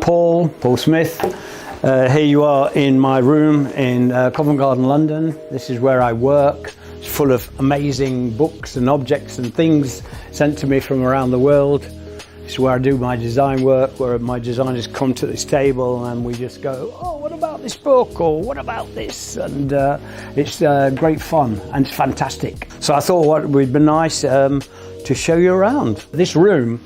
Paul Smith. Here you are in my room in Covent Garden, London. This is where I work. It's full of amazing books and objects and things sent to me from around the world. This is where I do my design work, where my designers come to this table and we just go, oh, what about this book, or what about this? And it's great fun and it's fantastic. So I thought what would be nice to show you around. This room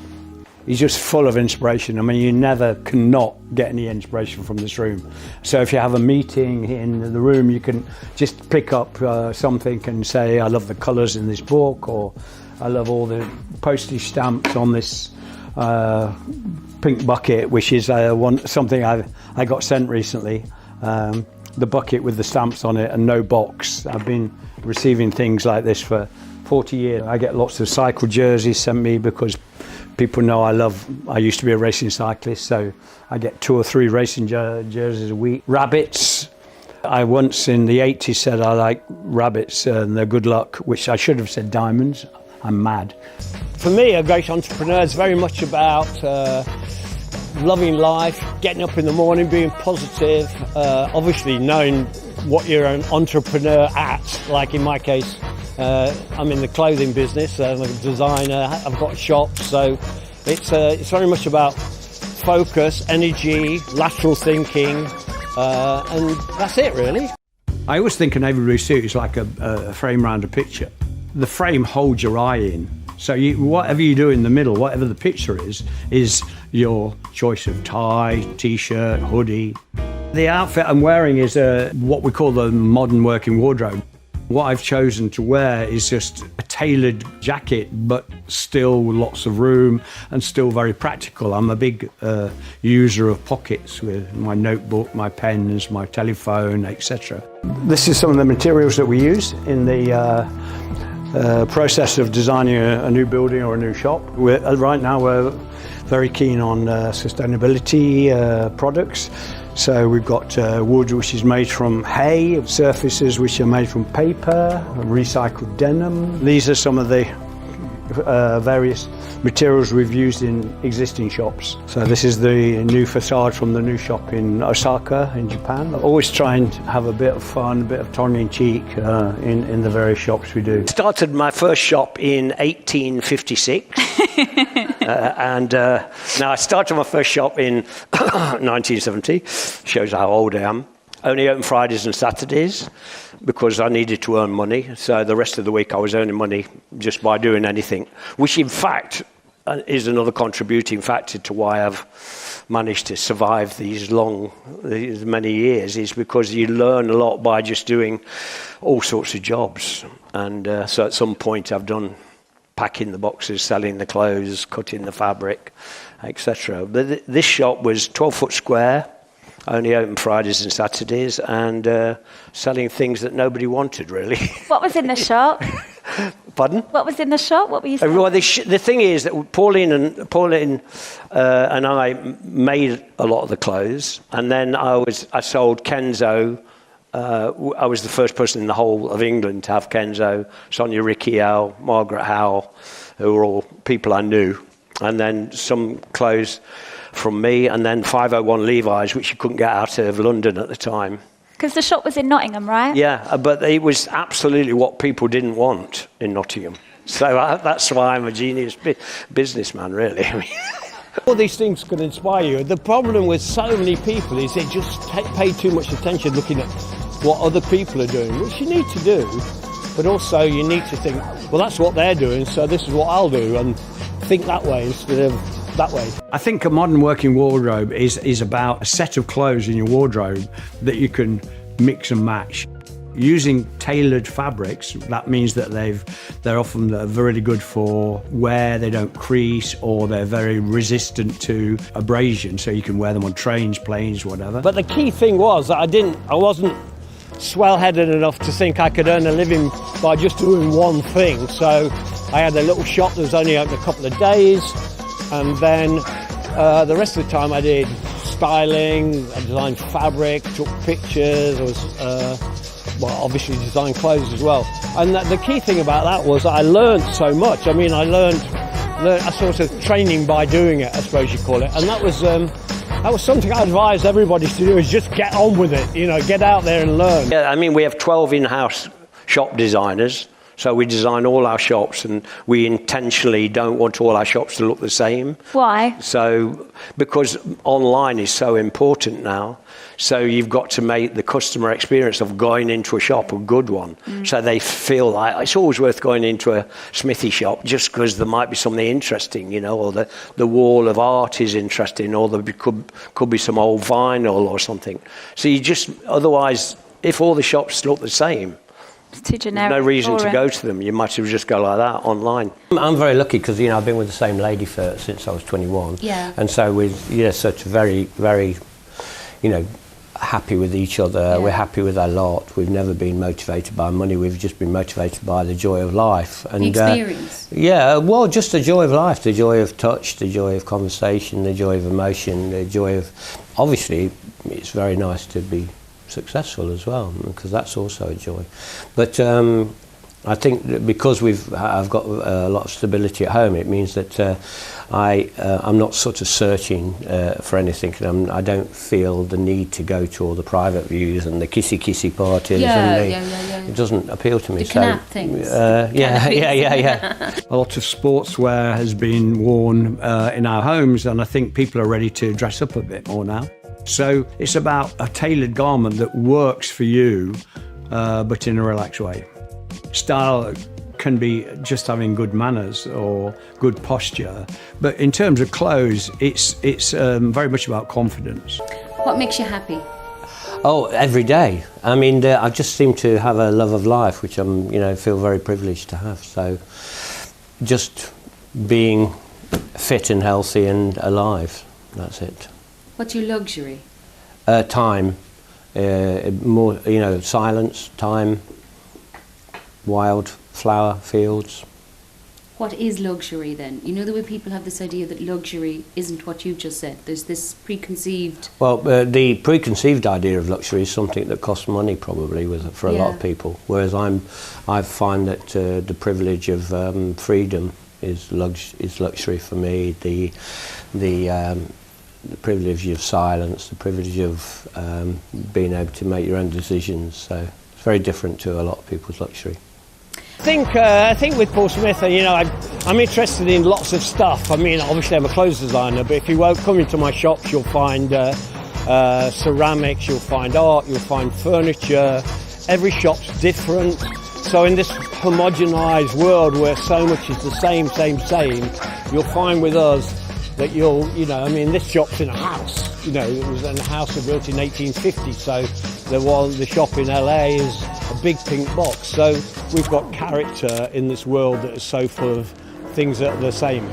is just full of inspiration. I mean, you never cannot get any inspiration from this room. So if you have a meeting in the room, you can just pick up something and say, I love the colours in this book, or I love all the postage stamps on this pink bucket, which is something I got sent recently. The bucket with the stamps on it and no box. I've been receiving things like this for 40 years. I get lots of cycle jerseys sent me because people know I used to be a racing cyclist, so I get 2 or 3 racing jerseys a week. Rabbits. I once in the 80s said I like rabbits and they're good luck, which I should have said diamonds. I'm mad. For me, a great entrepreneur is very much about loving life, getting up in the morning, being positive, obviously knowing what you're an entrepreneur at. Like in my case, I'm in the clothing business, I'm a designer, I've got shops, so it's very much about focus, energy, lateral thinking, and that's it really. I always think an everyday suit is like a frame around a picture. The frame holds your eye in, so whatever you do in the middle, whatever the picture is your choice of tie, t-shirt, hoodie. The outfit I'm wearing is what we call the modern working wardrobe. What I've chosen to wear is just a tailored jacket, but still lots of room and still very practical. I'm a big user of pockets with my notebook, my pens, my telephone, etc. This is some of the materials that we use in the process of designing a new building or a new shop. Right now we're very keen on sustainability products. So we've got wood which is made from hay, surfaces which are made from paper, recycled denim. These are some of the various materials we've used in existing shops. So this is the new facade from the new shop in Osaka in Japan. I always try and have a bit of fun, a bit of tongue-in-cheek in the various shops we do. Started my first shop in 1856. Now I started my first shop in 1970, shows how old I am. Only open Fridays and Saturdays because I needed to earn money. So the rest of the week I was earning money just by doing anything, which in fact is another contributing factor to why I've managed to survive these many years, is because you learn a lot by just doing all sorts of jobs. And so at some point I've done packing the boxes, selling the clothes, cutting the fabric, etc. But this shop was 12 foot square, only open Fridays and Saturdays, and selling things that nobody wanted, really. What was in the shop? Pardon? What was in the shop? What were you saying? Well, the thing is that Pauline and I made a lot of the clothes, and then I sold Kenzo. I was the first person in the whole of England to have Kenzo, Sonia Rykiel, Margaret Howell, who were all people I knew. And then some clothes from me, and then 501 Levi's, which you couldn't get out of London at the time. Because the shop was in Nottingham, right? Yeah, but it was absolutely what people didn't want in Nottingham. So that's why I'm a genius businessman, really. All these things can inspire you. The problem with so many people is they just pay too much attention looking at what other people are doing, which you need to do, but also you need to think, well, that's what they're doing, so this is what I'll do, and think that way instead of that way. I think a modern working wardrobe is about a set of clothes in your wardrobe that you can mix and match. Using tailored fabrics, that means that they're often really good for wear, they don't crease, or they're very resistant to abrasion, so you can wear them on trains, planes, whatever. But the key thing was that I wasn't swell-headed enough to think I could earn a living by just doing one thing. So I had a little shop that was only open a couple of days, and then the rest of the time I did styling, I designed fabric, took pictures, I was obviously designed clothes as well. And the key thing about that was that I learned so much. I mean, I learned a sort of training by doing it, I suppose you call it. And that was That was something I advise everybody to do, is just get on with it, you know, get out there and learn. Yeah, I mean, we have 12 in-house shop designers, so we design all our shops, and we intentionally don't want all our shops to look the same. Why? So, because online is so important now, so you've got to make the customer experience of going into a shop a good one. So they feel like it's always worth going into a smithy shop just because there might be something interesting, you know, or the wall of art is interesting, or there could be some old vinyl or something. So you just, otherwise, if all the shops look the same, It's too generic. no reason to boring. go to them. You might as well just go like that online. I'm very lucky because, you know, I've been with the same lady since I was 21. Yeah. And so we're such very, very, you know, happy with each other. Yeah. We're happy with our lot. We've never been motivated by money. We've just been motivated by the joy of life. And The experience. yeah, well, just the joy of life, the joy of touch, the joy of conversation, the joy of emotion, the joy of... Obviously, it's very nice to be successful as well, because that's also a joy. But I think that because I've got a lot of stability at home, it means that I'm not sort of searching for anything. I don't feel the need to go to all the private views and the kissy parties. Yeah. It doesn't appeal to me. The canap things. Yeah. A lot of sportswear has been worn in our homes, and I think people are ready to dress up a bit more now. So it's about a tailored garment that works for you, but in a relaxed way. Style can be just having good manners or good posture, but in terms of clothes, it's very much about confidence. What makes you happy? Oh, every day. I mean, I just seem to have a love of life, which feel very privileged to have. So, just being fit and healthy and alive. That's it. What's your luxury? Time, more, silence, time, wild flower fields. What is luxury then? You know the way people have this idea that luxury isn't what you've just said. There's this preconceived... Well, the preconceived idea of luxury is something that costs money probably for a lot of people. Whereas I find that the privilege of freedom is luxury for me. The privilege of silence, the privilege of being able to make your own decisions. So it's very different to a lot of people's luxury. I think with Paul Smith, I'm interested in lots of stuff. I mean, obviously I'm a clothes designer, but if you come into my shops, you'll find ceramics, you'll find art, you'll find furniture. Every shop's different. So in this homogenised world where so much is the same, you'll find with us that this shop's in a house. It was in a house built in 1850, so the shop in LA is a big pink box. So we've got character in this world that is so full of things that are the same.